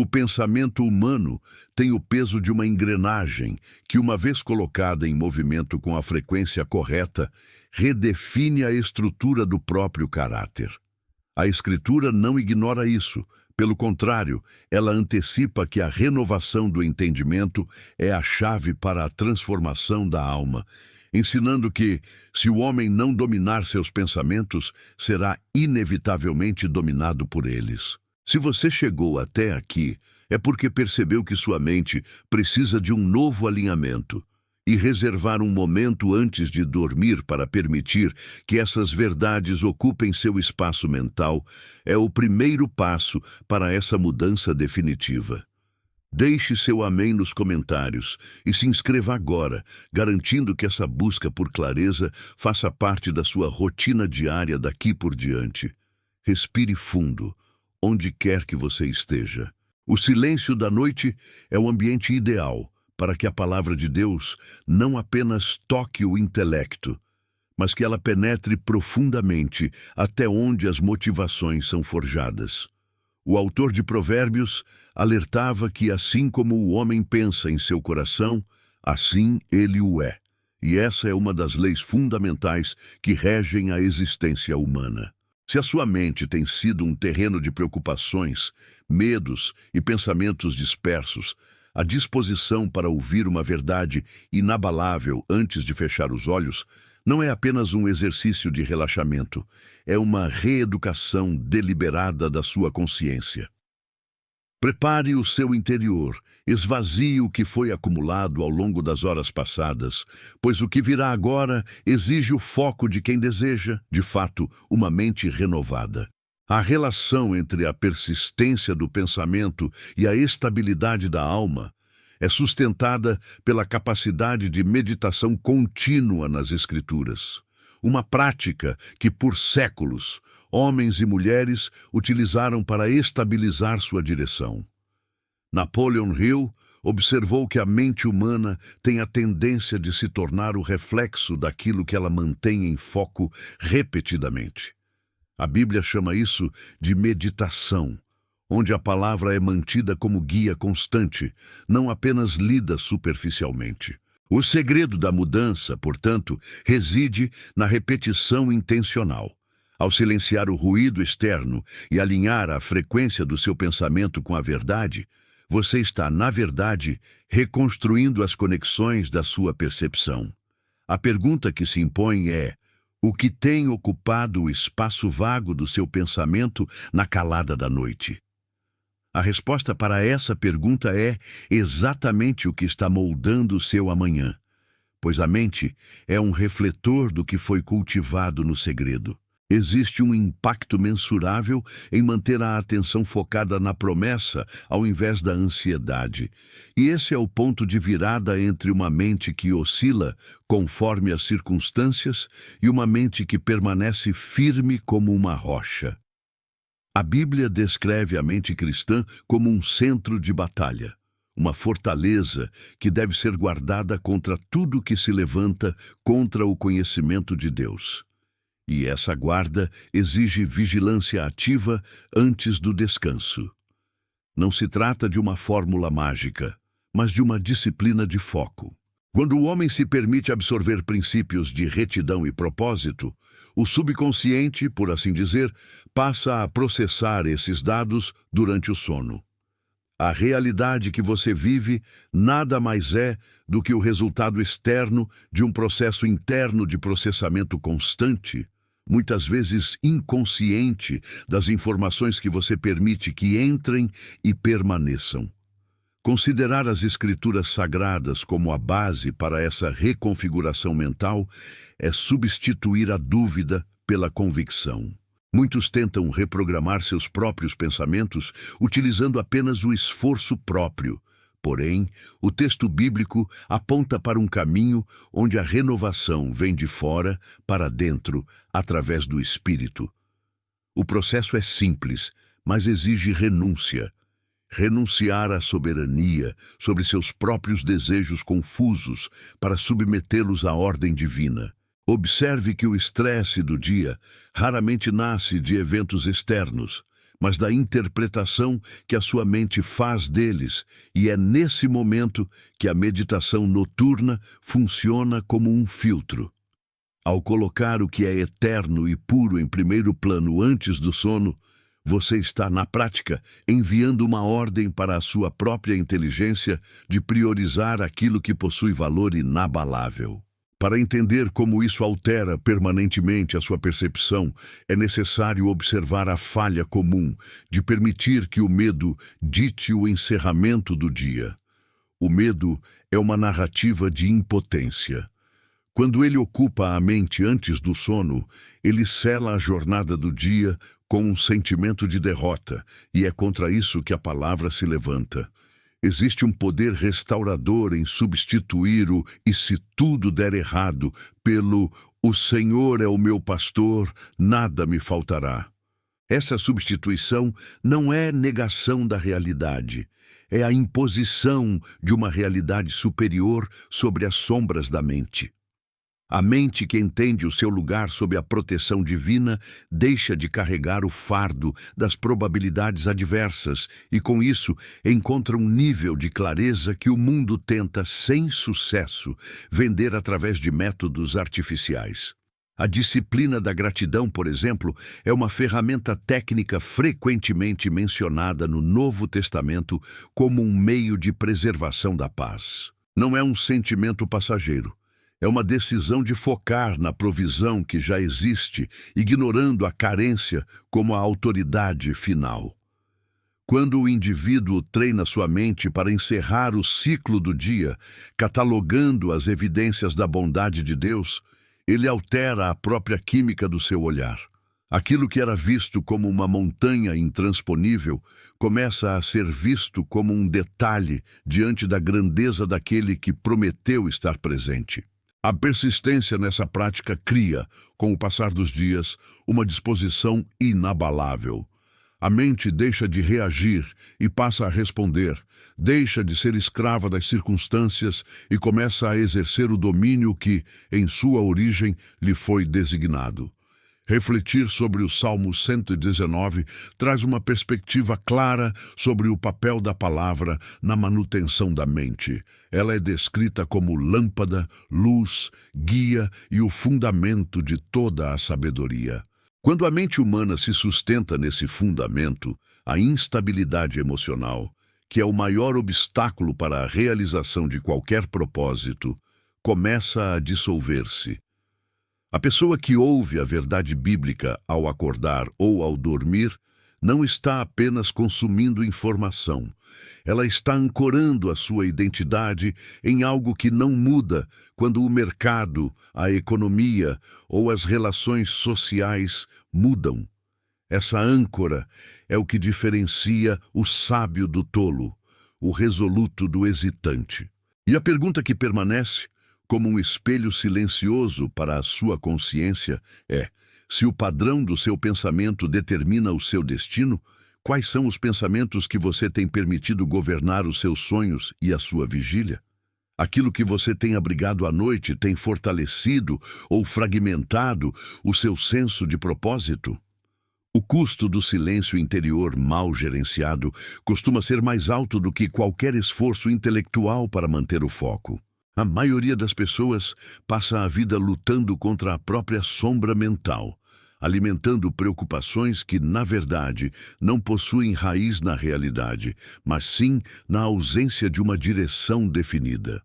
O pensamento humano tem o peso de uma engrenagem que, uma vez colocada em movimento com a frequência correta, redefine a estrutura do próprio caráter. A Escritura não ignora isso. Pelo contrário, ela antecipa que a renovação do entendimento é a chave para a transformação da alma, ensinando que, se o homem não dominar seus pensamentos, será inevitavelmente dominado por eles. Se você chegou até aqui, é porque percebeu que sua mente precisa de um novo alinhamento. E reservar um momento antes de dormir para permitir que essas verdades ocupem seu espaço mental é o primeiro passo para essa mudança definitiva. Deixe seu amém nos comentários e se inscreva agora, garantindo que essa busca por clareza faça parte da sua rotina diária daqui por diante. Respire fundo, onde quer que você esteja. O silêncio da noite é o ambiente ideal para que a palavra de Deus não apenas toque o intelecto, mas que ela penetre profundamente até onde as motivações são forjadas. O autor de Provérbios alertava que assim como o homem pensa em seu coração, assim ele o é. E essa é uma das leis fundamentais que regem a existência humana. Se a sua mente tem sido um terreno de preocupações, medos e pensamentos dispersos, a disposição para ouvir uma verdade inabalável antes de fechar os olhos não é apenas um exercício de relaxamento, é uma reeducação deliberada da sua consciência. Prepare o seu interior, esvazie o que foi acumulado ao longo das horas passadas, pois o que virá agora exige o foco de quem deseja, de fato, uma mente renovada. A relação entre a persistência do pensamento e a estabilidade da alma é sustentada pela capacidade de meditação contínua nas Escrituras. Uma prática que, por séculos, homens e mulheres utilizaram para estabilizar sua direção. Napoleon Hill observou que a mente humana tem a tendência de se tornar o reflexo daquilo que ela mantém em foco repetidamente. A Bíblia chama isso de meditação, onde a palavra é mantida como guia constante, não apenas lida superficialmente. O segredo da mudança, portanto, reside na repetição intencional. Ao silenciar o ruído externo e alinhar a frequência do seu pensamento com a verdade, você está, na verdade, reconstruindo as conexões da sua percepção. A pergunta que se impõe é: o que tem ocupado o espaço vago do seu pensamento na calada da noite? A resposta para essa pergunta é exatamente o que está moldando o seu amanhã, pois a mente é um refletor do que foi cultivado no segredo. Existe um impacto mensurável em manter a atenção focada na promessa ao invés da ansiedade. E esse é o ponto de virada entre uma mente que oscila conforme as circunstâncias e uma mente que permanece firme como uma rocha. A Bíblia descreve a mente cristã como um centro de batalha, uma fortaleza que deve ser guardada contra tudo que se levanta contra o conhecimento de Deus. E essa guarda exige vigilância ativa antes do descanso. Não se trata de uma fórmula mágica, mas de uma disciplina de foco. Quando o homem se permite absorver princípios de retidão e propósito, o subconsciente, por assim dizer, passa a processar esses dados durante o sono. A realidade que você vive nada mais é do que o resultado externo de um processo interno de processamento constante, muitas vezes inconsciente, das informações que você permite que entrem e permaneçam. Considerar as Escrituras Sagradas como a base para essa reconfiguração mental é substituir a dúvida pela convicção. Muitos tentam reprogramar seus próprios pensamentos utilizando apenas o esforço próprio. Porém, o texto bíblico aponta para um caminho onde a renovação vem de fora para dentro, através do Espírito. O processo é simples, mas exige renúncia. Renunciar à soberania sobre seus próprios desejos confusos para submetê-los à ordem divina. Observe que o estresse do dia raramente nasce de eventos externos, mas da interpretação que a sua mente faz deles, e é nesse momento que a meditação noturna funciona como um filtro. Ao colocar o que é eterno e puro em primeiro plano antes do sono, você está, na prática, enviando uma ordem para a sua própria inteligência de priorizar aquilo que possui valor inabalável. Para entender como isso altera permanentemente a sua percepção, é necessário observar a falha comum de permitir que o medo dite o encerramento do dia. O medo é uma narrativa de impotência. Quando ele ocupa a mente antes do sono, ele sela a jornada do dia com um sentimento de derrota, e é contra isso que a palavra se levanta. Existe um poder restaurador em substituir o "e se tudo der errado" pelo "o Senhor é o meu pastor, nada me faltará". Essa substituição não é negação da realidade, é a imposição de uma realidade superior sobre as sombras da mente. A mente que entende o seu lugar sob a proteção divina deixa de carregar o fardo das probabilidades adversas e, com isso, encontra um nível de clareza que o mundo tenta, sem sucesso, vender através de métodos artificiais. A disciplina da gratidão, por exemplo, é uma ferramenta técnica frequentemente mencionada no Novo Testamento como um meio de preservação da paz. Não é um sentimento passageiro. É uma decisão de focar na provisão que já existe, ignorando a carência como a autoridade final. Quando o indivíduo treina sua mente para encerrar o ciclo do dia, catalogando as evidências da bondade de Deus, ele altera a própria química do seu olhar. Aquilo que era visto como uma montanha intransponível começa a ser visto como um detalhe diante da grandeza daquele que prometeu estar presente. A persistência nessa prática cria, com o passar dos dias, uma disposição inabalável. A mente deixa de reagir e passa a responder, deixa de ser escrava das circunstâncias e começa a exercer o domínio que, em sua origem, lhe foi designado. Refletir sobre o Salmo 119 traz uma perspectiva clara sobre o papel da palavra na manutenção da mente. Ela é descrita como lâmpada, luz, guia e o fundamento de toda a sabedoria. Quando a mente humana se sustenta nesse fundamento, a instabilidade emocional, que é o maior obstáculo para a realização de qualquer propósito, começa a dissolver-se. A pessoa que ouve a verdade bíblica ao acordar ou ao dormir não está apenas consumindo informação. Ela está ancorando a sua identidade em algo que não muda quando o mercado, a economia ou as relações sociais mudam. Essa âncora é o que diferencia o sábio do tolo, o resoluto do hesitante. E a pergunta que permanece, como um espelho silencioso para a sua consciência, é: se o padrão do seu pensamento determina o seu destino, quais são os pensamentos que você tem permitido governar os seus sonhos e a sua vigília? Aquilo que você tem abrigado à noite tem fortalecido ou fragmentado o seu senso de propósito? O custo do silêncio interior mal gerenciado costuma ser mais alto do que qualquer esforço intelectual para manter o foco. A maioria das pessoas passa a vida lutando contra a própria sombra mental, alimentando preocupações que, na verdade, não possuem raiz na realidade, mas sim na ausência de uma direção definida.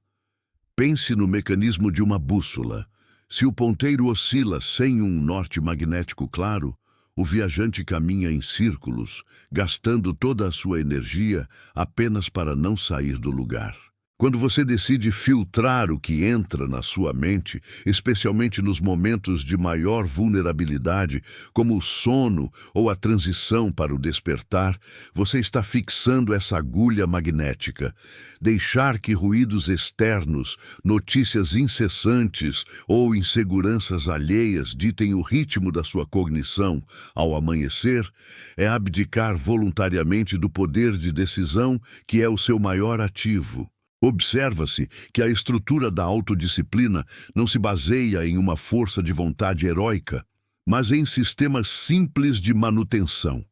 Pense no mecanismo de uma bússola. Se o ponteiro oscila sem um norte magnético claro, o viajante caminha em círculos, gastando toda a sua energia apenas para não sair do lugar. Quando você decide filtrar o que entra na sua mente, especialmente nos momentos de maior vulnerabilidade, como o sono ou a transição para o despertar, você está fixando essa agulha magnética. Deixar que ruídos externos, notícias incessantes ou inseguranças alheias ditem o ritmo da sua cognição ao amanhecer é abdicar voluntariamente do poder de decisão que é o seu maior ativo. Observa-se que a estrutura da autodisciplina não se baseia em uma força de vontade heróica, mas em sistemas simples de manutenção.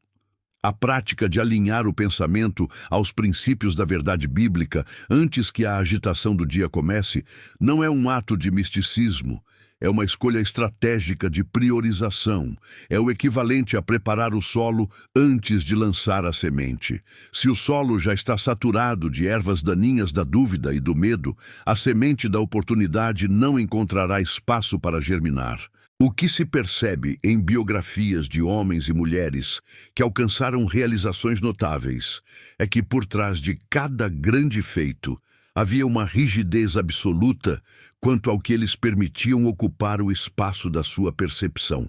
A prática de alinhar o pensamento aos princípios da verdade bíblica antes que a agitação do dia comece não é um ato de misticismo, é uma escolha estratégica de priorização. É o equivalente a preparar o solo antes de lançar a semente. Se o solo já está saturado de ervas daninhas da dúvida e do medo, a semente da oportunidade não encontrará espaço para germinar. O que se percebe em biografias de homens e mulheres que alcançaram realizações notáveis é que por trás de cada grande feito havia uma rigidez absoluta quanto ao que eles permitiam ocupar o espaço da sua percepção.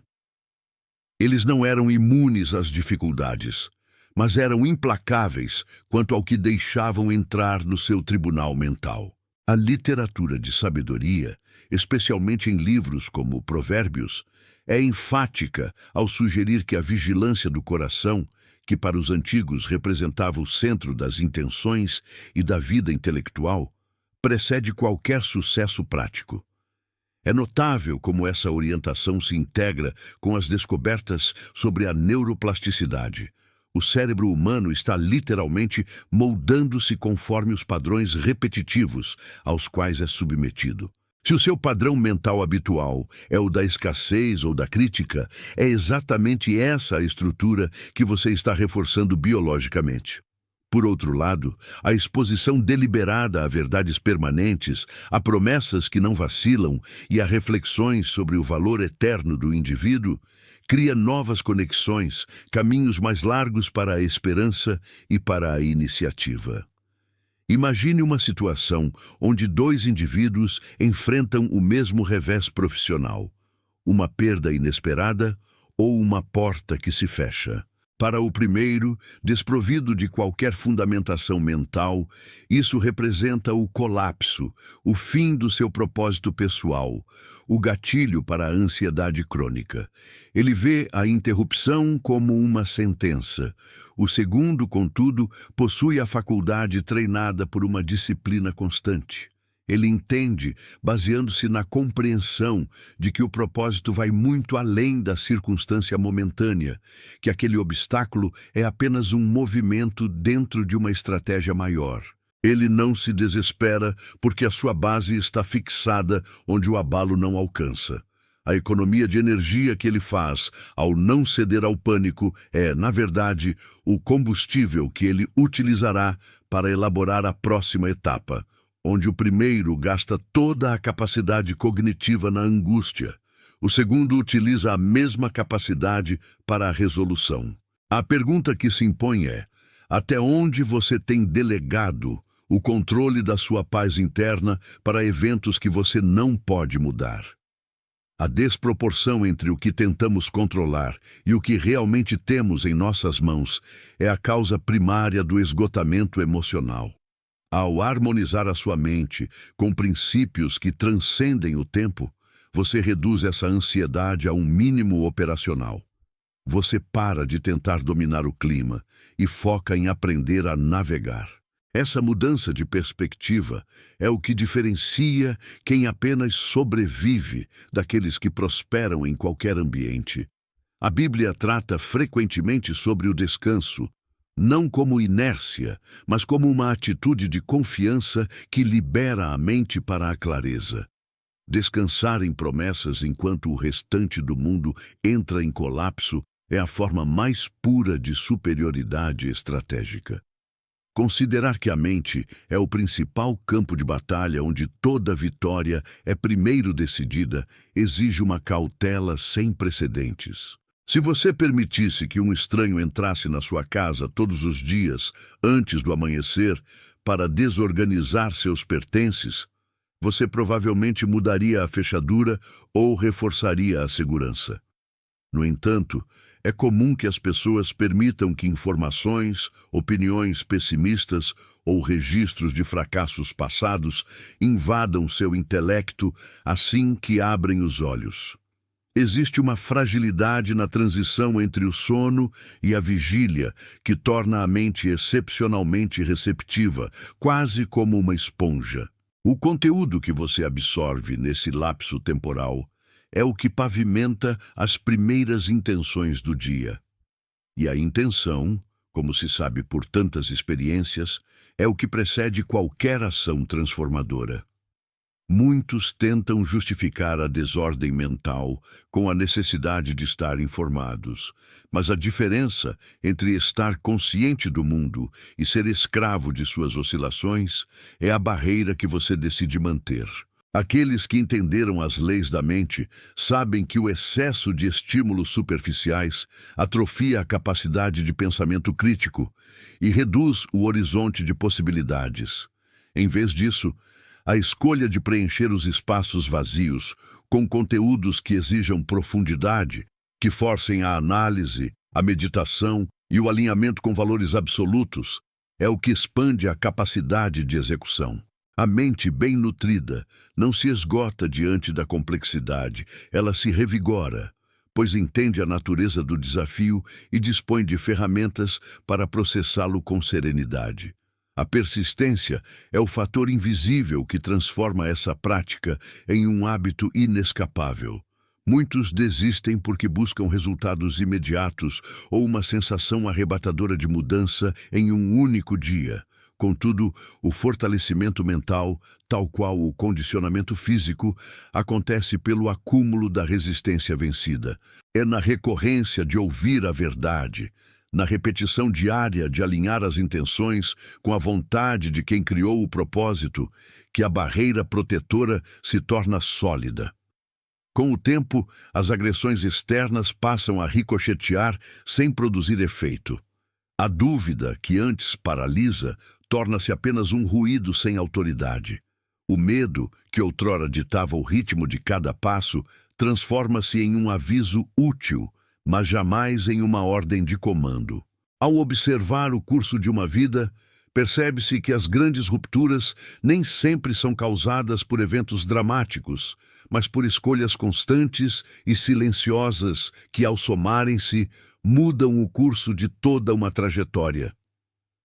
Eles não eram imunes às dificuldades, mas eram implacáveis quanto ao que deixavam entrar no seu tribunal mental. A literatura de sabedoria, especialmente em livros como Provérbios, é enfática ao sugerir que a vigilância do coração, que para os antigos representava o centro das intenções e da vida intelectual, precede qualquer sucesso prático. É notável como essa orientação se integra com as descobertas sobre a neuroplasticidade. O cérebro humano está literalmente moldando-se conforme os padrões repetitivos aos quais é submetido. Se o seu padrão mental habitual é o da escassez ou da crítica, é exatamente essa a estrutura que você está reforçando biologicamente. Por outro lado, a exposição deliberada a verdades permanentes, a promessas que não vacilam e a reflexões sobre o valor eterno do indivíduo cria novas conexões, caminhos mais largos para a esperança e para a iniciativa. Imagine uma situação onde dois indivíduos enfrentam o mesmo revés profissional, uma perda inesperada ou uma porta que se fecha. Para o primeiro, desprovido de qualquer fundamentação mental, isso representa o colapso, o fim do seu propósito pessoal, o gatilho para a ansiedade crônica. Ele vê a interrupção como uma sentença. O segundo, contudo, possui a faculdade treinada por uma disciplina constante. Ele entende, baseando-se na compreensão de que o propósito vai muito além da circunstância momentânea, que aquele obstáculo é apenas um movimento dentro de uma estratégia maior. Ele não se desespera porque a sua base está fixada onde o abalo não alcança. A economia de energia que ele faz ao não ceder ao pânico é, na verdade, o combustível que ele utilizará para elaborar a próxima etapa, onde o primeiro gasta toda a capacidade cognitiva na angústia. O segundo utiliza a mesma capacidade para a resolução. A pergunta que se impõe é: até onde você tem delegado o controle da sua paz interna para eventos que você não pode mudar? A desproporção entre o que tentamos controlar e o que realmente temos em nossas mãos é a causa primária do esgotamento emocional. Ao harmonizar a sua mente com princípios que transcendem o tempo, você reduz essa ansiedade a um mínimo operacional. Você para de tentar dominar o clima e foca em aprender a navegar. Essa mudança de perspectiva é o que diferencia quem apenas sobrevive daqueles que prosperam em qualquer ambiente. A Bíblia trata frequentemente sobre o descanso, não como inércia, mas como uma atitude de confiança que libera a mente para a clareza. Descansar em promessas enquanto o restante do mundo entra em colapso é a forma mais pura de superioridade estratégica. Considerar que a mente é o principal campo de batalha onde toda vitória é primeiro decidida exige uma cautela sem precedentes. Se você permitisse que um estranho entrasse na sua casa todos os dias antes do amanhecer para desorganizar seus pertences, você provavelmente mudaria a fechadura ou reforçaria a segurança. No entanto, é comum que as pessoas permitam que informações, opiniões pessimistas ou registros de fracassos passados invadam seu intelecto assim que abrem os olhos. Existe uma fragilidade na transição entre o sono e a vigília que torna a mente excepcionalmente receptiva, quase como uma esponja. O conteúdo que você absorve nesse lapso temporal é o que pavimenta as primeiras intenções do dia. E a intenção, como se sabe por tantas experiências, é o que precede qualquer ação transformadora. Muitos tentam justificar a desordem mental com a necessidade de estar informados, mas a diferença entre estar consciente do mundo e ser escravo de suas oscilações é a barreira que você decide manter. Aqueles que entenderam as leis da mente sabem que o excesso de estímulos superficiais atrofia a capacidade de pensamento crítico e reduz o horizonte de possibilidades. Em vez disso, a escolha de preencher os espaços vazios com conteúdos que exijam profundidade, que forcem a análise, a meditação e o alinhamento com valores absolutos, é o que expande a capacidade de execução. A mente bem nutrida não se esgota diante da complexidade, ela se revigora, pois entende a natureza do desafio e dispõe de ferramentas para processá-lo com serenidade. A persistência é o fator invisível que transforma essa prática em um hábito inescapável. Muitos desistem porque buscam resultados imediatos ou uma sensação arrebatadora de mudança em um único dia. Contudo, o fortalecimento mental, tal qual o condicionamento físico, acontece pelo acúmulo da resistência vencida. É na recorrência de ouvir a verdade, na repetição diária de alinhar as intenções com a vontade de quem criou o propósito, que a barreira protetora se torna sólida. Com o tempo, as agressões externas passam a ricochetear sem produzir efeito. A dúvida, que antes paralisa, torna-se apenas um ruído sem autoridade. O medo, que outrora ditava o ritmo de cada passo, transforma-se em um aviso útil, mas jamais em uma ordem de comando. Ao observar o curso de uma vida, percebe-se que as grandes rupturas nem sempre são causadas por eventos dramáticos, mas por escolhas constantes e silenciosas que, ao somarem-se, mudam o curso de toda uma trajetória.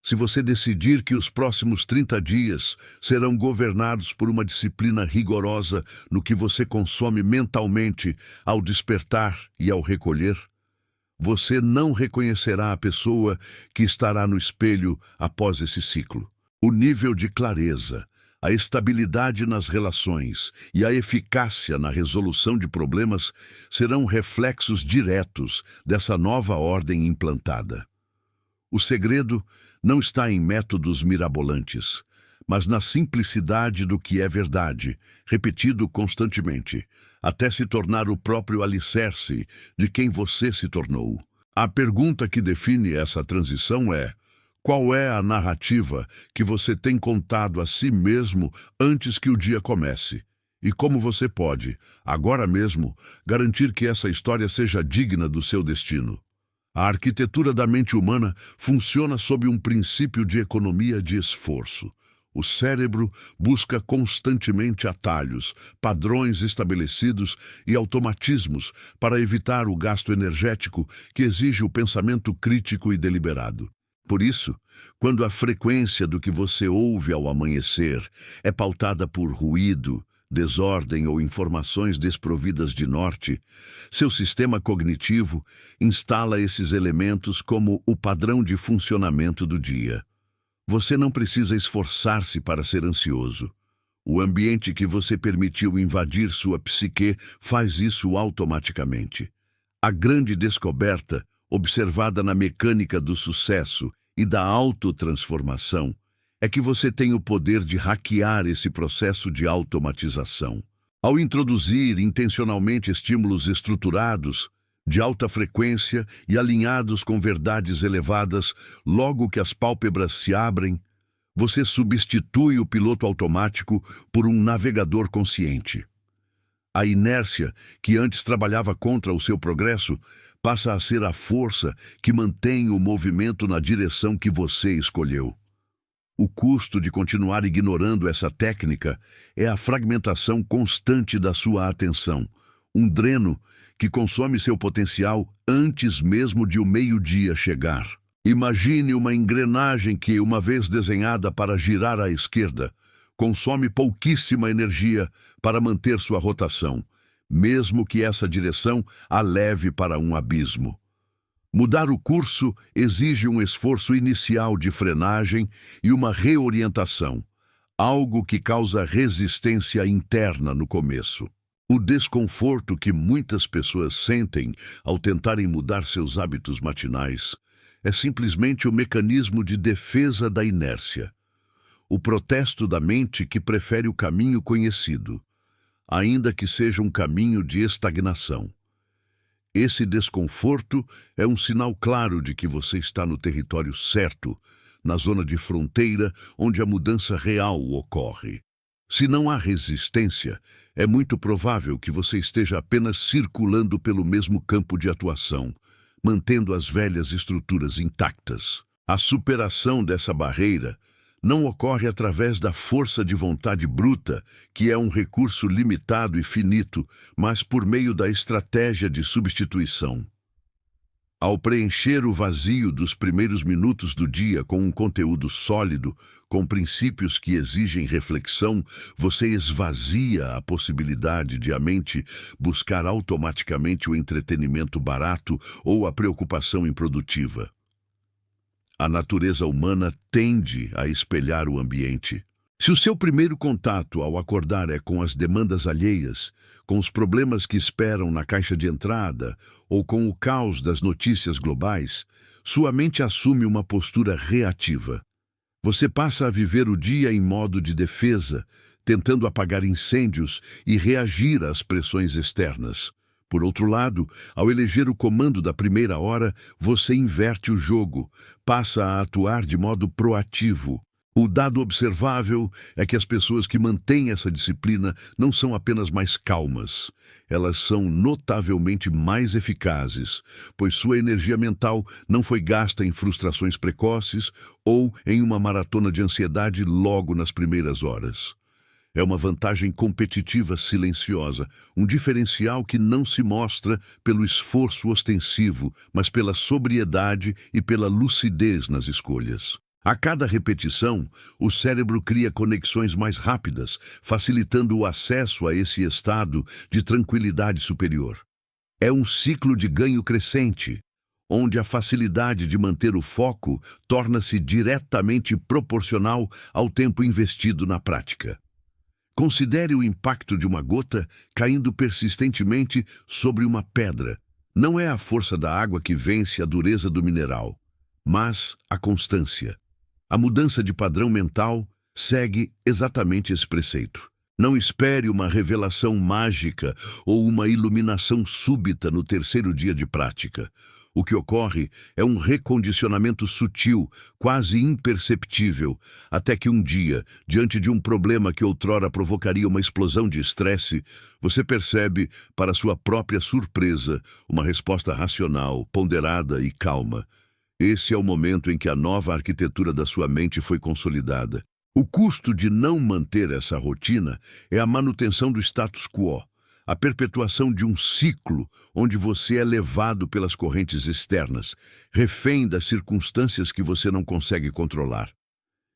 Se você decidir que os próximos 30 dias serão governados por uma disciplina rigorosa no que você consome mentalmente ao despertar e ao recolher, você não reconhecerá a pessoa que estará no espelho após esse ciclo. O nível de clareza, a estabilidade nas relações e a eficácia na resolução de problemas serão reflexos diretos dessa nova ordem implantada. O segredo não está em métodos mirabolantes, mas na simplicidade do que é verdade, repetido constantemente, até se tornar o próprio alicerce de quem você se tornou. A pergunta que define essa transição é: qual é a narrativa que você tem contado a si mesmo antes que o dia comece? E como você pode, agora mesmo, garantir que essa história seja digna do seu destino? A arquitetura da mente humana funciona sob um princípio de economia de esforço. O cérebro busca constantemente atalhos, padrões estabelecidos e automatismos para evitar o gasto energético que exige o pensamento crítico e deliberado. Por isso, quando a frequência do que você ouve ao amanhecer é pautada por ruído, desordem ou informações desprovidas de norte, seu sistema cognitivo instala esses elementos como o padrão de funcionamento do dia. Você não precisa esforçar-se para ser ansioso. O ambiente que você permitiu invadir sua psique faz isso automaticamente. A grande descoberta, observada na mecânica do sucesso e da autotransformação, é que você tem o poder de hackear esse processo de automatização. Ao introduzir intencionalmente estímulos estruturados, de alta frequência e alinhados com verdades elevadas, logo que as pálpebras se abrem, você substitui o piloto automático por um navegador consciente. A inércia, que antes trabalhava contra o seu progresso, passa a ser a força que mantém o movimento na direção que você escolheu. O custo de continuar ignorando essa técnica é a fragmentação constante da sua atenção, um dreno que consome seu potencial antes mesmo de o meio-dia chegar. Imagine uma engrenagem que, uma vez desenhada para girar à esquerda, consome pouquíssima energia para manter sua rotação, mesmo que essa direção a leve para um abismo. Mudar o curso exige um esforço inicial de frenagem e uma reorientação, algo que causa resistência interna no começo. O desconforto que muitas pessoas sentem ao tentarem mudar seus hábitos matinais é simplesmente o mecanismo de defesa da inércia, o protesto da mente que prefere o caminho conhecido, ainda que seja um caminho de estagnação. Esse desconforto é um sinal claro de que você está no território certo, na zona de fronteira onde a mudança real ocorre. Se não há resistência, é muito provável que você esteja apenas circulando pelo mesmo campo de atuação, mantendo as velhas estruturas intactas. A superação dessa barreira não ocorre através da força de vontade bruta, que é um recurso limitado e finito, mas por meio da estratégia de substituição. Ao preencher o vazio dos primeiros minutos do dia com um conteúdo sólido, com princípios que exigem reflexão, você esvazia a possibilidade de a mente buscar automaticamente o entretenimento barato ou a preocupação improdutiva. A natureza humana tende a espelhar o ambiente. Se o seu primeiro contato ao acordar é com as demandas alheias, com os problemas que esperam na caixa de entrada ou com o caos das notícias globais, sua mente assume uma postura reativa. Você passa a viver o dia em modo de defesa, tentando apagar incêndios e reagir às pressões externas. Por outro lado, ao eleger o comando da primeira hora, você inverte o jogo, passa a atuar de modo proativo. O dado observável é que as pessoas que mantêm essa disciplina não são apenas mais calmas, elas são notavelmente mais eficazes, pois sua energia mental não foi gasta em frustrações precoces ou em uma maratona de ansiedade logo nas primeiras horas. É uma vantagem competitiva silenciosa, um diferencial que não se mostra pelo esforço ostensivo, mas pela sobriedade e pela lucidez nas escolhas. A cada repetição, o cérebro cria conexões mais rápidas, facilitando o acesso a esse estado de tranquilidade superior. É um ciclo de ganho crescente, onde a facilidade de manter o foco torna-se diretamente proporcional ao tempo investido na prática. Considere o impacto de uma gota caindo persistentemente sobre uma pedra. Não é a força da água que vence a dureza do mineral, mas a constância. A mudança de padrão mental segue exatamente esse preceito. Não espere uma revelação mágica ou uma iluminação súbita no terceiro dia de prática. O que ocorre é um recondicionamento sutil, quase imperceptível, até que um dia, diante de um problema que outrora provocaria uma explosão de estresse, você percebe, para sua própria surpresa, uma resposta racional, ponderada e calma. Esse é o momento em que a nova arquitetura da sua mente foi consolidada. O custo de não manter essa rotina é a manutenção do status quo, a perpetuação de um ciclo onde você é levado pelas correntes externas, refém das circunstâncias que você não consegue controlar.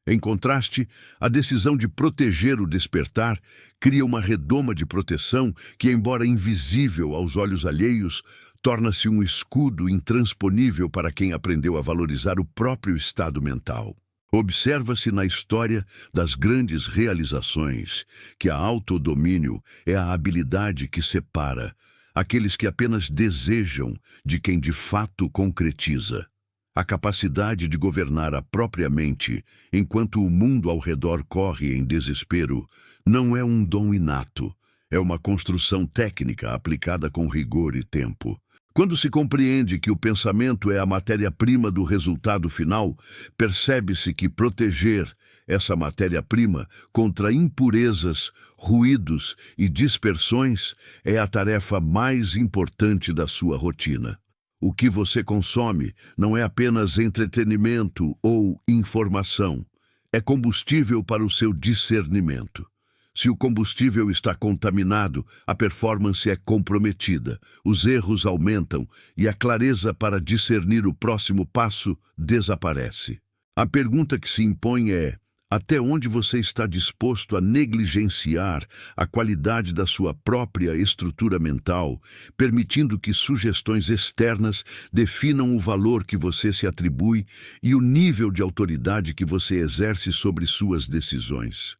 Em contraste, a decisão de proteger o despertar cria uma redoma de proteção que, embora invisível aos olhos alheios, torna-se um escudo intransponível para quem aprendeu a valorizar o próprio estado mental. Observa-se na história das grandes realizações que a autodomínio é a habilidade que separa aqueles que apenas desejam de quem de fato concretiza. A capacidade de governar a própria mente enquanto o mundo ao redor corre em desespero não é um dom inato, é uma construção técnica aplicada com rigor e tempo. Quando se compreende que o pensamento é a matéria-prima do resultado final, percebe-se que proteger essa matéria-prima contra impurezas, ruídos e dispersões é a tarefa mais importante da sua rotina. O que você consome não é apenas entretenimento ou informação, é combustível para o seu discernimento. Se o combustível está contaminado, a performance é comprometida, os erros aumentam e a clareza para discernir o próximo passo desaparece. A pergunta que se impõe é: Até onde você está disposto a negligenciar a qualidade da sua própria estrutura mental, permitindo que sugestões externas definam o valor que você se atribui e o nível de autoridade que você exerce sobre suas decisões?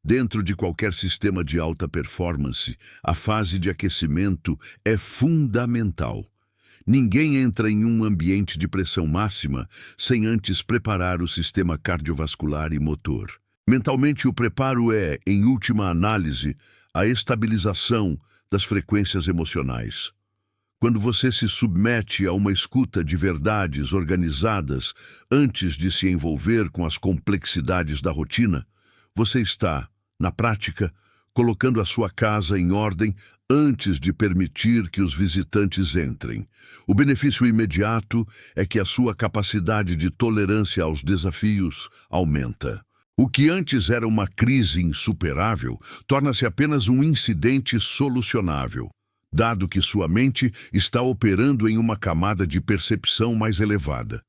Dentro de qualquer sistema de alta performance, a fase de aquecimento é fundamental. Ninguém entra em um ambiente de pressão máxima sem antes preparar o sistema cardiovascular e motor. Mentalmente, o preparo é, em última análise, a estabilização das frequências emocionais. Quando você se submete a uma escuta de verdades organizadas antes de se envolver com as complexidades da rotina, você está, na prática, colocando a sua casa em ordem antes de permitir que os visitantes entrem. O benefício imediato é que a sua capacidade de tolerância aos desafios aumenta. O que antes era uma crise insuperável torna-se apenas um incidente solucionável, dado que sua mente está operando em uma camada de percepção mais elevada.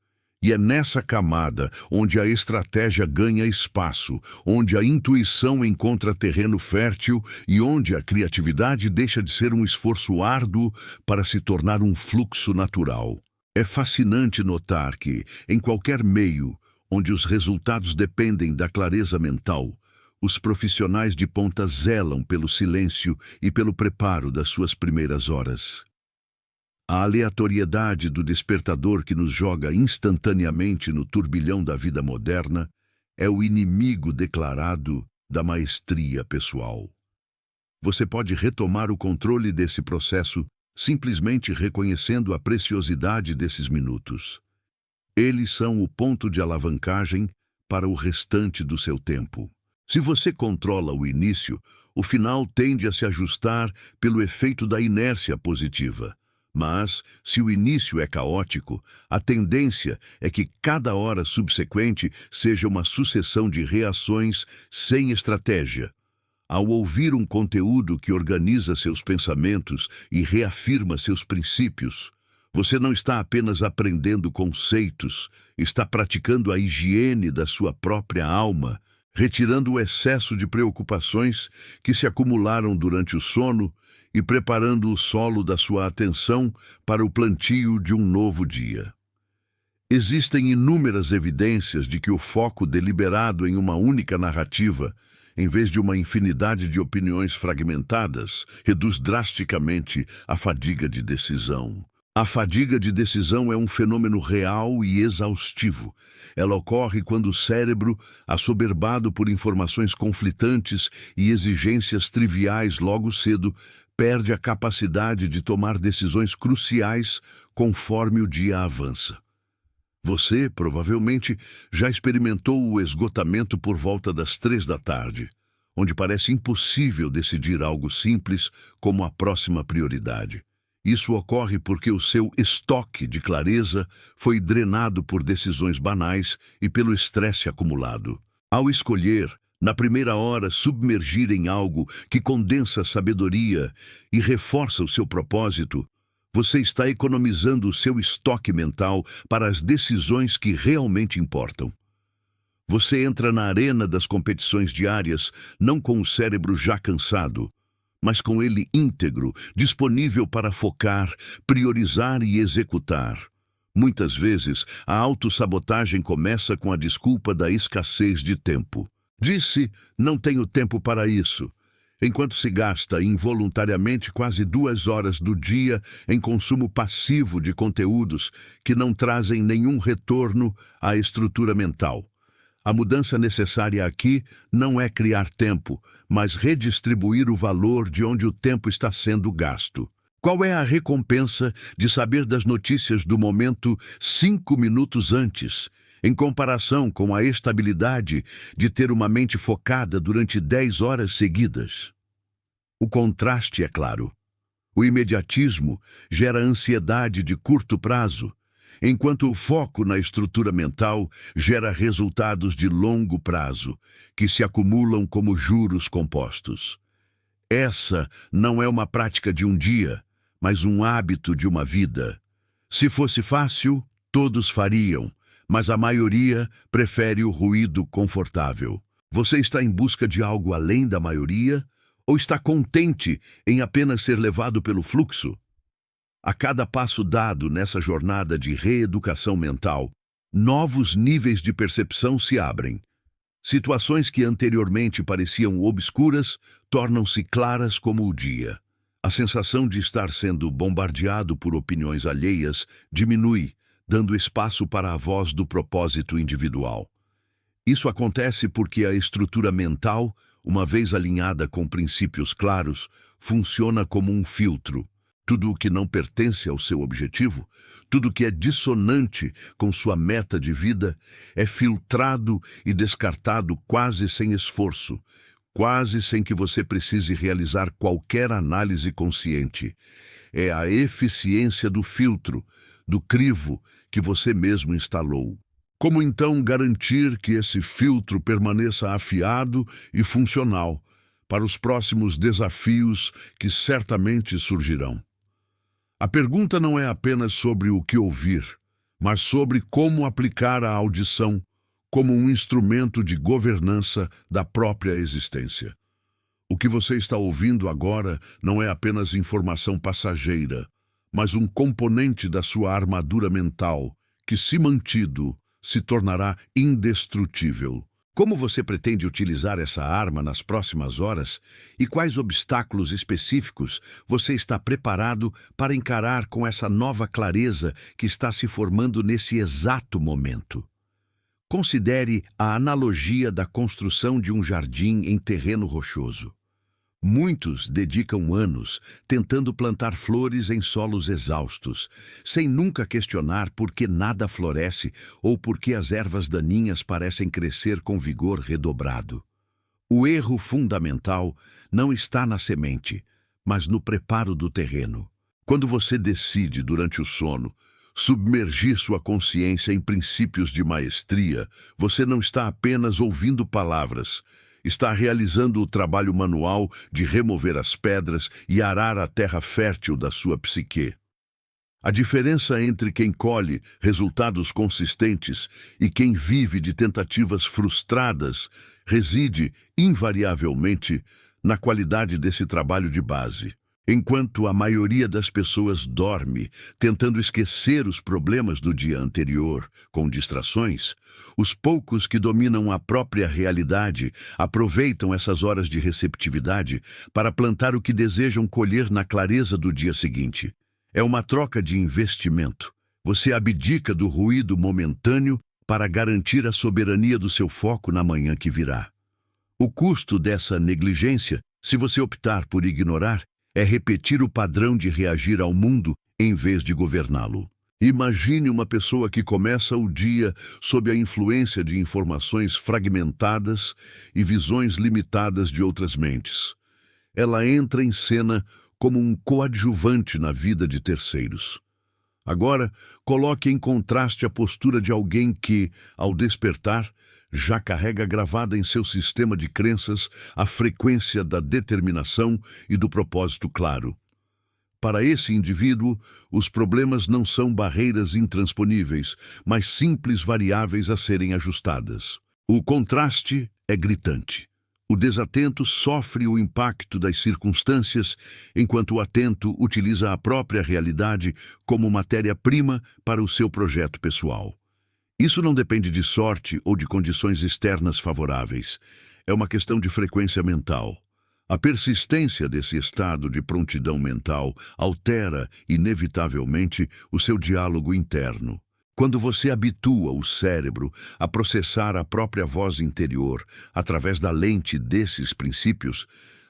E é nessa camada onde a estratégia ganha espaço, onde a intuição encontra terreno fértil e onde a criatividade deixa de ser um esforço árduo para se tornar um fluxo natural. É fascinante notar que, em qualquer meio onde os resultados dependem da clareza mental, os profissionais de ponta zelam pelo silêncio e pelo preparo das suas primeiras horas. A aleatoriedade do despertador que nos joga instantaneamente no turbilhão da vida moderna é o inimigo declarado da maestria pessoal. Você pode retomar o controle desse processo simplesmente reconhecendo a preciosidade desses minutos. Eles são o ponto de alavancagem para o restante do seu tempo. Se você controla o início, o final tende a se ajustar pelo efeito da inércia positiva. Mas, se o início é caótico, a tendência é que cada hora subsequente seja uma sucessão de reações sem estratégia. Ao ouvir um conteúdo que organiza seus pensamentos e reafirma seus princípios, você não está apenas aprendendo conceitos, está praticando a higiene da sua própria alma, retirando o excesso de preocupações que se acumularam durante o sono e preparando o solo da sua atenção para o plantio de um novo dia. Existem inúmeras evidências de que o foco deliberado em uma única narrativa, em vez de uma infinidade de opiniões fragmentadas, reduz drasticamente a fadiga de decisão. A fadiga de decisão é um fenômeno real e exaustivo. Ela ocorre quando o cérebro, assoberbado por informações conflitantes e exigências triviais logo cedo, perde a capacidade de tomar decisões cruciais conforme o dia avança. Você, provavelmente, já experimentou o esgotamento por volta das 3 da tarde, onde parece impossível decidir algo simples como a próxima prioridade. Isso ocorre porque o seu estoque de clareza foi drenado por decisões banais e pelo estresse acumulado. Ao escolher, na primeira hora, submergir em algo que condensa sabedoria e reforça o seu propósito, você está economizando o seu estoque mental para as decisões que realmente importam. Você entra na arena das competições diárias não com o cérebro já cansado, mas com ele íntegro, disponível para focar, priorizar e executar. Muitas vezes, a autossabotagem começa com a desculpa da escassez de tempo. Disse, não tenho tempo para isso, enquanto se gasta involuntariamente quase 2 horas do dia em consumo passivo de conteúdos que não trazem nenhum retorno à estrutura mental. A mudança necessária aqui não é criar tempo, mas redistribuir o valor de onde o tempo está sendo gasto. Qual é a recompensa de saber das notícias do momento 5 minutos antes, em comparação com a estabilidade de ter uma mente focada durante 10 horas seguidas? O contraste é claro. O imediatismo gera ansiedade de curto prazo, enquanto o foco na estrutura mental gera resultados de longo prazo, que se acumulam como juros compostos. Essa não é uma prática de um dia, mas um hábito de uma vida. Se fosse fácil, todos fariam, mas a maioria prefere o ruído confortável. Você está em busca de algo além da maioria ou está contente em apenas ser levado pelo fluxo? A cada passo dado nessa jornada de reeducação mental, novos níveis de percepção se abrem. Situações que anteriormente pareciam obscuras tornam-se claras como o dia. A sensação de estar sendo bombardeado por opiniões alheias diminui, dando espaço para a voz do propósito individual. Isso acontece porque a estrutura mental, uma vez alinhada com princípios claros, funciona como um filtro. Tudo o que não pertence ao seu objetivo, tudo o que é dissonante com sua meta de vida, é filtrado e descartado quase sem esforço, quase sem que você precise realizar qualquer análise consciente. É a eficiência do filtro, do crivo que você mesmo instalou. Como então garantir que esse filtro permaneça afiado e funcional para os próximos desafios que certamente surgirão? A pergunta não é apenas sobre o que ouvir, mas sobre como aplicar a audição como um instrumento de governança da própria existência. O que você está ouvindo agora não é apenas informação passageira, mas um componente da sua armadura mental que, se mantido, se tornará indestrutível. Como você pretende utilizar essa arma nas próximas horas e quais obstáculos específicos você está preparado para encarar com essa nova clareza que está se formando nesse exato momento? Considere a analogia da construção de um jardim em terreno rochoso. Muitos dedicam anos tentando plantar flores em solos exaustos, sem nunca questionar por que nada floresce ou por que as ervas daninhas parecem crescer com vigor redobrado. O erro fundamental não está na semente, mas no preparo do terreno. Quando você decide, durante o sono, submergir sua consciência em princípios de maestria, você não está apenas ouvindo palavras, está realizando o trabalho manual de remover as pedras e arar a terra fértil da sua psique. A diferença entre quem colhe resultados consistentes e quem vive de tentativas frustradas reside, invariavelmente, na qualidade desse trabalho de base. Enquanto a maioria das pessoas dorme, tentando esquecer os problemas do dia anterior, com distrações, os poucos que dominam a própria realidade aproveitam essas horas de receptividade para plantar o que desejam colher na clareza do dia seguinte. É uma troca de investimento. Você abdica do ruído momentâneo para garantir a soberania do seu foco na manhã que virá. O custo dessa negligência, se você optar por ignorar, é repetir o padrão de reagir ao mundo em vez de governá-lo. Imagine uma pessoa que começa o dia sob a influência de informações fragmentadas e visões limitadas de outras mentes. Ela entra em cena como um coadjuvante na vida de terceiros. Agora, coloque em contraste a postura de alguém que, ao despertar, já carrega gravada em seu sistema de crenças a frequência da determinação e do propósito claro. Para esse indivíduo, os problemas não são barreiras intransponíveis, mas simples variáveis a serem ajustadas. O contraste é gritante. O desatento sofre o impacto das circunstâncias, enquanto o atento utiliza a própria realidade como matéria-prima para o seu projeto pessoal. Isso não depende de sorte ou de condições externas favoráveis. É uma questão de frequência mental. A persistência desse estado de prontidão mental altera, inevitavelmente, o seu diálogo interno. Quando você habitua o cérebro a processar a própria voz interior através da lente desses princípios,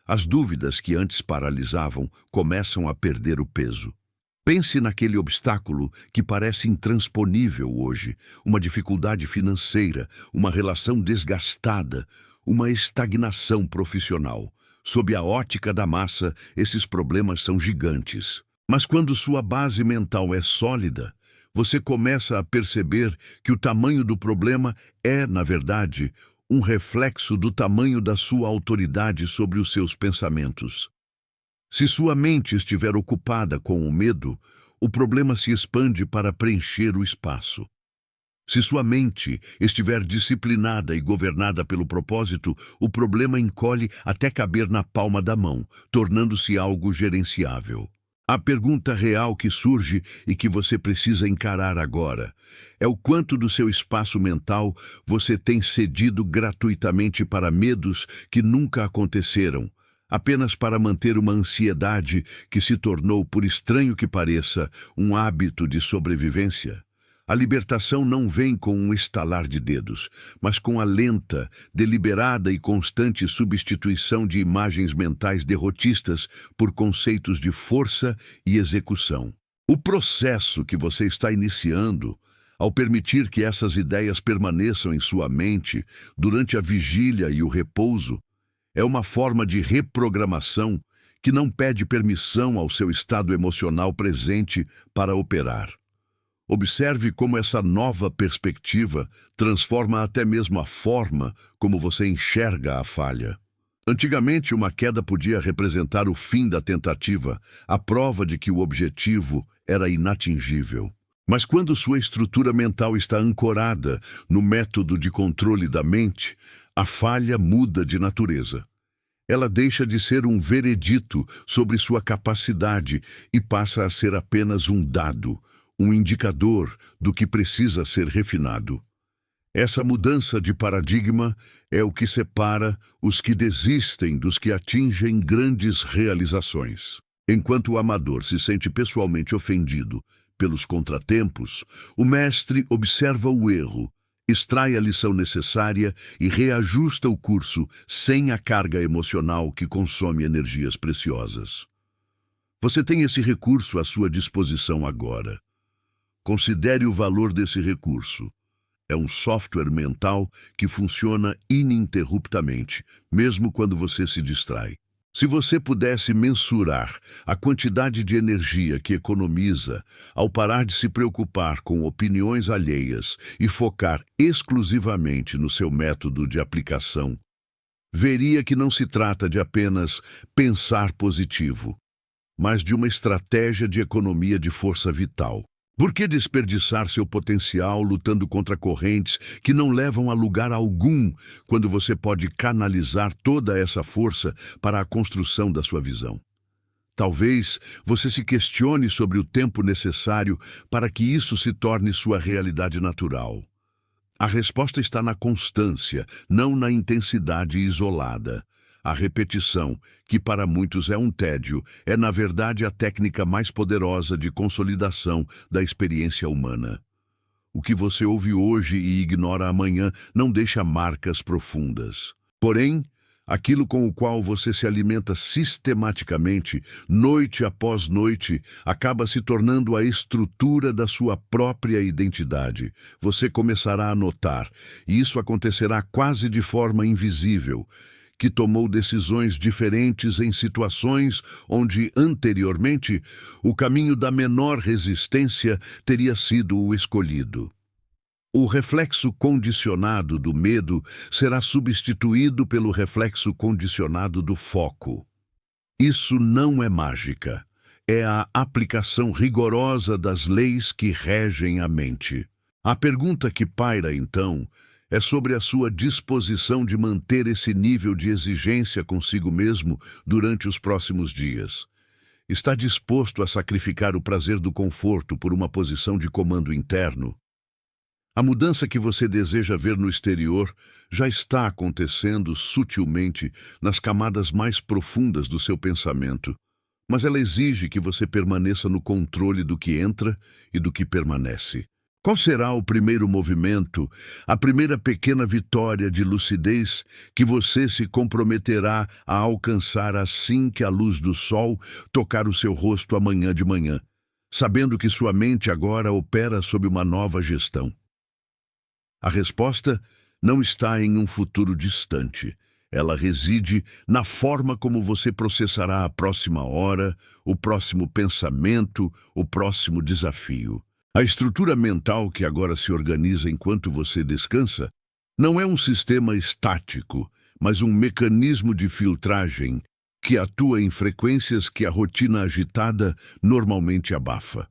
as dúvidas que antes paralisavam começam a perder o peso. Pense naquele obstáculo que parece intransponível hoje, uma dificuldade financeira, uma relação desgastada, uma estagnação profissional. Sob a ótica da massa, esses problemas são gigantes. Mas quando sua base mental é sólida, você começa a perceber que o tamanho do problema é, na verdade, um reflexo do tamanho da sua autoridade sobre os seus pensamentos. Se sua mente estiver ocupada com o medo, o problema se expande para preencher o espaço. Se sua mente estiver disciplinada e governada pelo propósito, o problema encolhe até caber na palma da mão, tornando-se algo gerenciável. A pergunta real que surge e que você precisa encarar agora é o quanto do seu espaço mental você tem cedido gratuitamente para medos que nunca aconteceram, apenas para manter uma ansiedade que se tornou, por estranho que pareça, um hábito de sobrevivência. A libertação não vem com um estalar de dedos, mas com a lenta, deliberada e constante substituição de imagens mentais derrotistas por conceitos de força e execução. O processo que você está iniciando, ao permitir que essas ideias permaneçam em sua mente durante a vigília e o repouso, é uma forma de reprogramação que não pede permissão ao seu estado emocional presente para operar. Observe como essa nova perspectiva transforma até mesmo a forma como você enxerga a falha. Antigamente, uma queda podia representar o fim da tentativa, a prova de que o objetivo era inatingível. Mas quando sua estrutura mental está ancorada no método de controle da mente, a falha muda de natureza. Ela deixa de ser um veredito sobre sua capacidade e passa a ser apenas um dado, um indicador do que precisa ser refinado. Essa mudança de paradigma é o que separa os que desistem dos que atingem grandes realizações. Enquanto o amador se sente pessoalmente ofendido pelos contratempos, o mestre observa o erro, extrai a lição necessária e reajusta o curso sem a carga emocional que consome energias preciosas. Você tem esse recurso à sua disposição agora. Considere o valor desse recurso. É um software mental que funciona ininterruptamente, mesmo quando você se distrai. Se você pudesse mensurar a quantidade de energia que economiza ao parar de se preocupar com opiniões alheias e focar exclusivamente no seu método de aplicação, veria que não se trata de apenas pensar positivo, mas de uma estratégia de economia de força vital. Por que desperdiçar seu potencial lutando contra correntes que não levam a lugar algum, quando você pode canalizar toda essa força para a construção da sua visão? Talvez você se questione sobre o tempo necessário para que isso se torne sua realidade natural. A resposta está na constância, não na intensidade isolada. A repetição, que para muitos é um tédio, é na verdade a técnica mais poderosa de consolidação da experiência humana. O que você ouve hoje e ignora amanhã não deixa marcas profundas. Porém, aquilo com o qual você se alimenta sistematicamente, noite após noite, acaba se tornando a estrutura da sua própria identidade. Você começará a notar, e isso acontecerá quase de forma invisível, que tomou decisões diferentes em situações onde, anteriormente, o caminho da menor resistência teria sido o escolhido. O reflexo condicionado do medo será substituído pelo reflexo condicionado do foco. Isso não é mágica. É a aplicação rigorosa das leis que regem a mente. A pergunta que paira, então, é sobre a sua disposição de manter esse nível de exigência consigo mesmo durante os próximos dias. Está disposto a sacrificar o prazer do conforto por uma posição de comando interno? A mudança que você deseja ver no exterior já está acontecendo sutilmente nas camadas mais profundas do seu pensamento, mas ela exige que você permaneça no controle do que entra e do que permanece. Qual será o primeiro movimento, a primeira pequena vitória de lucidez que você se comprometerá a alcançar assim que a luz do sol tocar o seu rosto amanhã de manhã, sabendo que sua mente agora opera sob uma nova gestão? A resposta não está em um futuro distante. Ela reside na forma como você processará a próxima hora, o próximo pensamento, o próximo desafio. A estrutura mental que agora se organiza enquanto você descansa não é um sistema estático, mas um mecanismo de filtragem que atua em frequências que a rotina agitada normalmente abafa.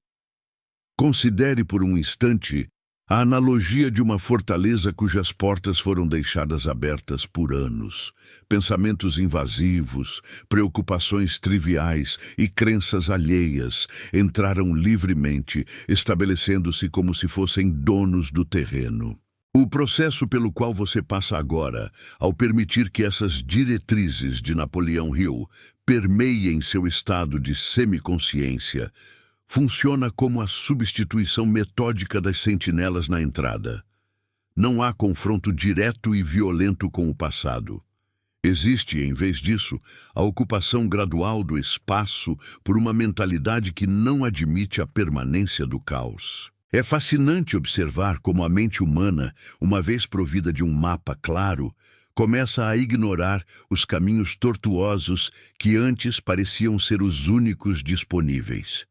Considere por um instante A analogia de uma fortaleza cujas portas foram deixadas abertas por anos. Pensamentos invasivos, preocupações triviais e crenças alheias entraram livremente, estabelecendo-se como se fossem donos do terreno. O processo pelo qual você passa agora, ao permitir que essas diretrizes de Napoleão Hill permeiem seu estado de semiconsciência, funciona como a substituição metódica das sentinelas na entrada. Não há confronto direto e violento com o passado. Existe, em vez disso, a ocupação gradual do espaço por uma mentalidade que não admite a permanência do caos. É fascinante observar como a mente humana, uma vez provida de um mapa claro, começa a ignorar os caminhos tortuosos que antes pareciam ser os únicos disponíveis.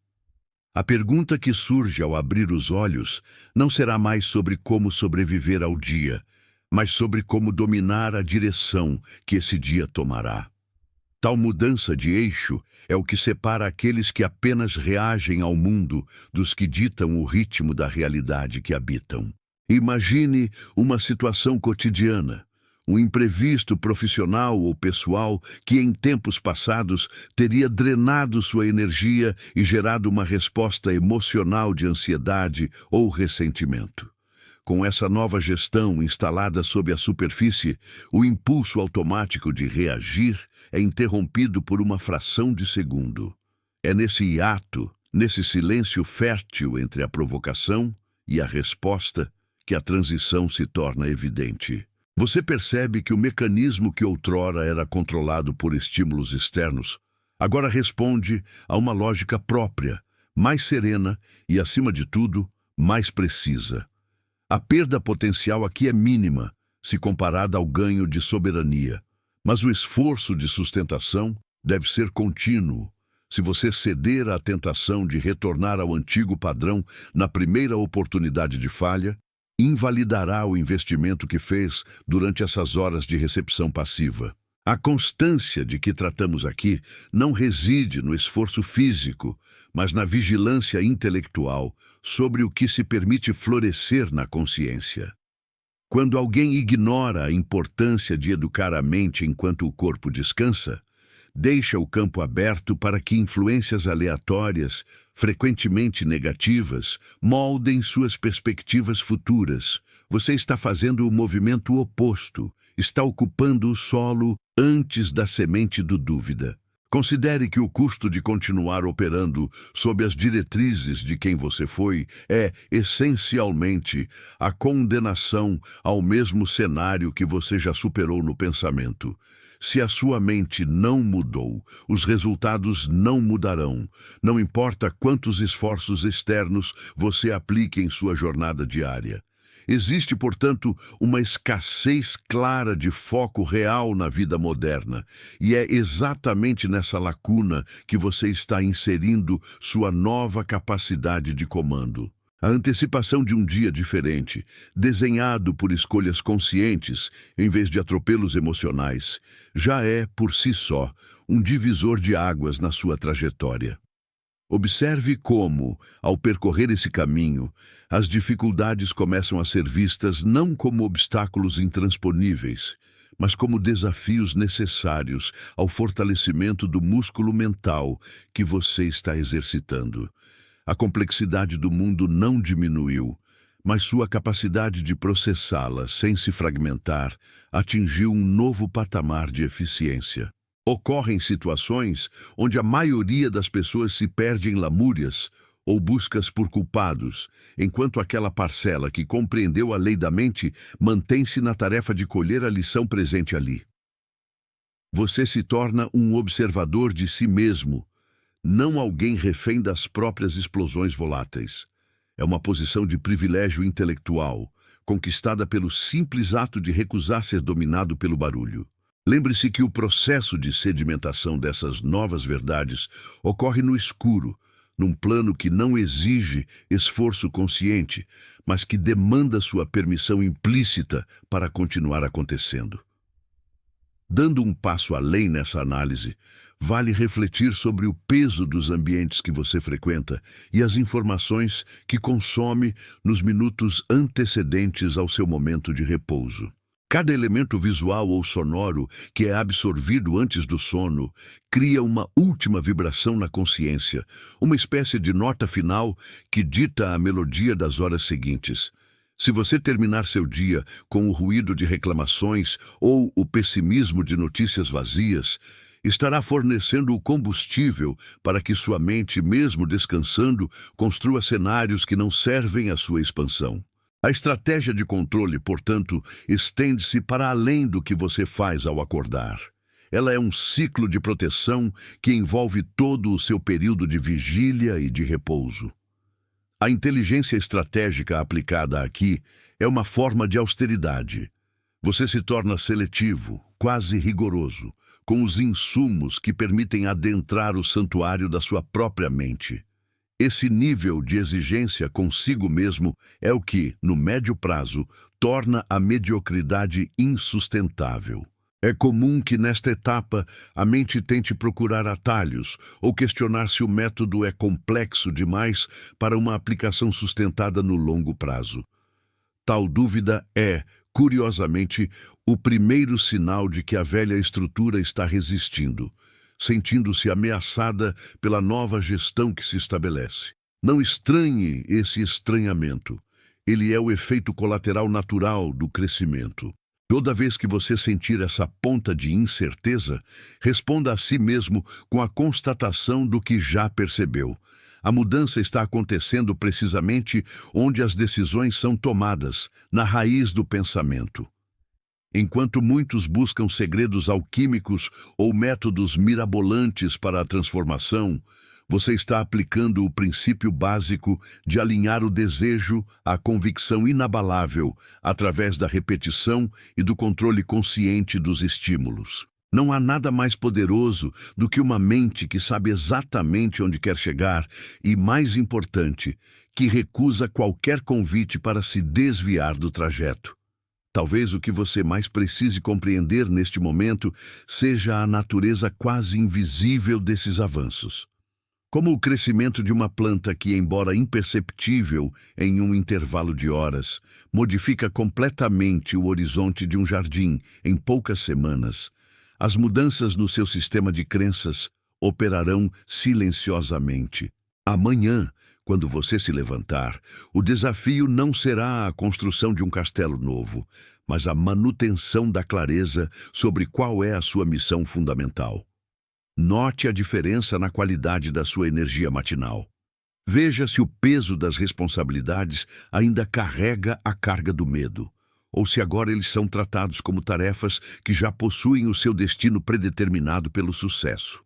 A pergunta que surge ao abrir os olhos não será mais sobre como sobreviver ao dia, mas sobre como dominar a direção que esse dia tomará. Tal mudança de eixo é o que separa aqueles que apenas reagem ao mundo dos que ditam o ritmo da realidade que habitam. Imagine uma situação cotidiana, um imprevisto profissional ou pessoal que em tempos passados teria drenado sua energia e gerado uma resposta emocional de ansiedade ou ressentimento. Com essa nova gestão instalada sob a superfície, o impulso automático de reagir é interrompido por uma fração de segundo. É nesse hiato, nesse silêncio fértil entre a provocação e a resposta, que a transição se torna evidente. Você percebe que o mecanismo que outrora era controlado por estímulos externos, agora responde a uma lógica própria, mais serena e, acima de tudo, mais precisa. A perda potencial aqui é mínima, se comparada ao ganho de soberania, mas o esforço de sustentação deve ser contínuo. Se você ceder à tentação de retornar ao antigo padrão na primeira oportunidade de falha, invalidará o investimento que fez durante essas horas de recepção passiva. A constância de que tratamos aqui não reside no esforço físico, mas na vigilância intelectual sobre o que se permite florescer na consciência. Quando alguém ignora a importância de educar a mente enquanto o corpo descansa, deixa o campo aberto para que influências aleatórias, frequentemente negativas, moldem suas perspectivas futuras. Você está fazendo o movimento oposto, está ocupando o solo antes da semente do dúvida. Considere que o custo de continuar operando sob as diretrizes de quem você foi é, essencialmente, a condenação ao mesmo cenário que você já superou no pensamento. Se a sua mente não mudou, os resultados não mudarão. Não importa quantos esforços externos você aplique em sua jornada diária. Existe, portanto, uma escassez clara de foco real na vida moderna, e é exatamente nessa lacuna que você está inserindo sua nova capacidade de comando. A antecipação de um dia diferente, desenhado por escolhas conscientes em vez de atropelos emocionais, já é, por si só, um divisor de águas na sua trajetória. Observe como, ao percorrer esse caminho, as dificuldades começam a ser vistas não como obstáculos intransponíveis, mas como desafios necessários ao fortalecimento do músculo mental que você está exercitando. A complexidade do mundo não diminuiu, mas sua capacidade de processá-la sem se fragmentar atingiu um novo patamar de eficiência. Ocorrem situações onde a maioria das pessoas se perde em lamúrias ou buscas por culpados, enquanto aquela parcela que compreendeu a lei da mente mantém-se na tarefa de colher a lição presente ali. Você se torna um observador de si mesmo, não alguém refém das próprias explosões voláteis. É uma posição de privilégio intelectual, conquistada pelo simples ato de recusar ser dominado pelo barulho. Lembre-se que o processo de sedimentação dessas novas verdades ocorre no escuro, num plano que não exige esforço consciente, mas que demanda sua permissão implícita para continuar acontecendo. Dando um passo além nessa análise, vale refletir sobre o peso dos ambientes que você frequenta e as informações que consome nos minutos antecedentes ao seu momento de repouso. Cada elemento visual ou sonoro que é absorvido antes do sono cria uma última vibração na consciência, uma espécie de nota final que dita a melodia das horas seguintes. Se você terminar seu dia com o ruído de reclamações ou o pessimismo de notícias vazias, estará fornecendo o combustível para que sua mente, mesmo descansando, construa cenários que não servem à sua expansão. A estratégia de controle, portanto, estende-se para além do que você faz ao acordar. Ela é um ciclo de proteção que envolve todo o seu período de vigília e de repouso. A inteligência estratégica aplicada aqui é uma forma de austeridade. Você se torna seletivo, quase rigoroso, com os insumos que permitem adentrar o santuário da sua própria mente. Esse nível de exigência consigo mesmo é o que, no médio prazo, torna a mediocridade insustentável. É comum que, nesta etapa, a mente tente procurar atalhos ou questionar se o método é complexo demais para uma aplicação sustentada no longo prazo. Tal dúvida é, curiosamente, o primeiro sinal de que a velha estrutura está resistindo, sentindo-se ameaçada pela nova gestão que se estabelece. Não estranhe esse estranhamento. Ele é o efeito colateral natural do crescimento. Toda vez que você sentir essa ponta de incerteza, responda a si mesmo com a constatação do que já percebeu. A mudança está acontecendo precisamente onde as decisões são tomadas, na raiz do pensamento. Enquanto muitos buscam segredos alquímicos ou métodos mirabolantes para a transformação, você está aplicando o princípio básico de alinhar o desejo à convicção inabalável através da repetição e do controle consciente dos estímulos. Não há nada mais poderoso do que uma mente que sabe exatamente onde quer chegar e, mais importante, que recusa qualquer convite para se desviar do trajeto. Talvez o que você mais precise compreender neste momento seja a natureza quase invisível desses avanços. Como o crescimento de uma planta que, embora imperceptível em um intervalo de horas, modifica completamente o horizonte de um jardim em poucas semanas, as mudanças no seu sistema de crenças operarão silenciosamente. Amanhã, quando você se levantar, o desafio não será a construção de um castelo novo, mas a manutenção da clareza sobre qual é a sua missão fundamental. Note a diferença na qualidade da sua energia matinal. Veja se o peso das responsabilidades ainda carrega a carga do medo, ou se agora eles são tratados como tarefas que já possuem o seu destino predeterminado pelo sucesso.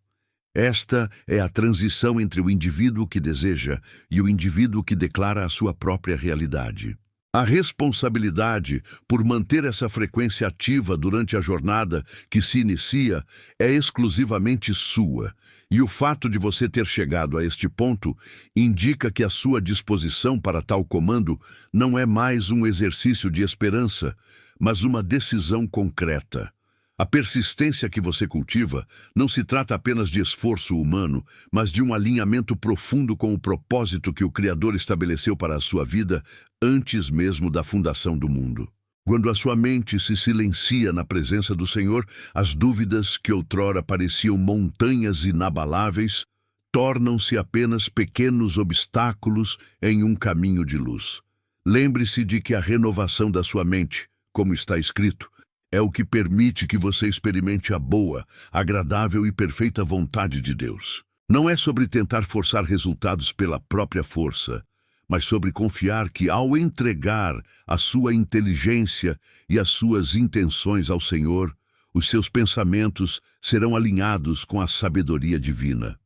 Esta é a transição entre o indivíduo que deseja e o indivíduo que declara a sua própria realidade. A responsabilidade por manter essa frequência ativa durante a jornada que se inicia é exclusivamente sua, e o fato de você ter chegado a este ponto indica que a sua disposição para tal comando não é mais um exercício de esperança, mas uma decisão concreta. A persistência que você cultiva não se trata apenas de esforço humano, mas de um alinhamento profundo com o propósito que o Criador estabeleceu para a sua vida antes mesmo da fundação do mundo. Quando a sua mente se silencia na presença do Senhor, as dúvidas que outrora pareciam montanhas inabaláveis tornam-se apenas pequenos obstáculos em um caminho de luz. Lembre-se de que a renovação da sua mente, como está escrito, é o que permite que você experimente a boa, agradável e perfeita vontade de Deus. Não é sobre tentar forçar resultados pela própria força, mas sobre confiar que, ao entregar a sua inteligência e as suas intenções ao Senhor, os seus pensamentos serão alinhados com a sabedoria divina.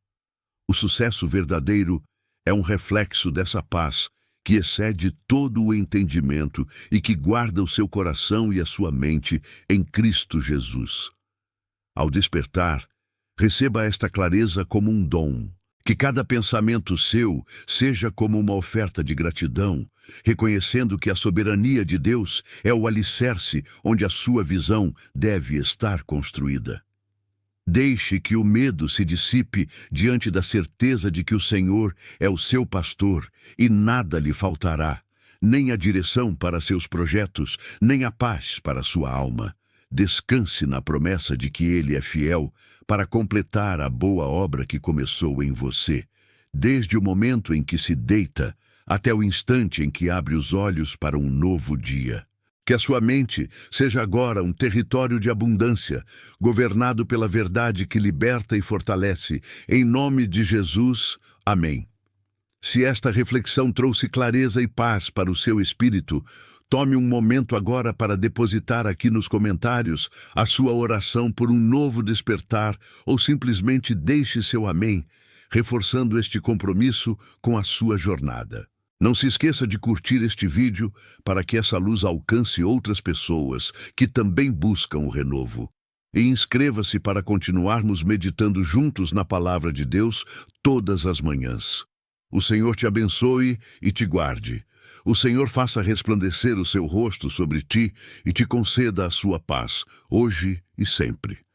O sucesso verdadeiro é um reflexo dessa paz que excede todo o entendimento e que guarda o seu coração e a sua mente em Cristo Jesus. Ao despertar, receba esta clareza como um dom. Que cada pensamento seu seja como uma oferta de gratidão, reconhecendo que a soberania de Deus é o alicerce onde a sua visão deve estar construída. Deixe que o medo se dissipe diante da certeza de que o Senhor é o seu pastor e nada lhe faltará, nem a direção para seus projetos, nem a paz para sua alma. Descanse na promessa de que Ele é fiel para completar a boa obra que começou em você, desde o momento em que se deita até o instante em que abre os olhos para um novo dia. Que a sua mente seja agora um território de abundância, governado pela verdade que liberta e fortalece. Em nome de Jesus, amém. Se esta reflexão trouxe clareza e paz para o seu espírito, tome um momento agora para depositar aqui nos comentários a sua oração por um novo despertar ou simplesmente deixe seu amém, reforçando este compromisso com a sua jornada. Não se esqueça de curtir este vídeo para que essa luz alcance outras pessoas que também buscam o renovo. E inscreva-se para continuarmos meditando juntos na Palavra de Deus todas as manhãs. O Senhor te abençoe e te guarde. O Senhor faça resplandecer o seu rosto sobre ti e te conceda a sua paz, hoje e sempre.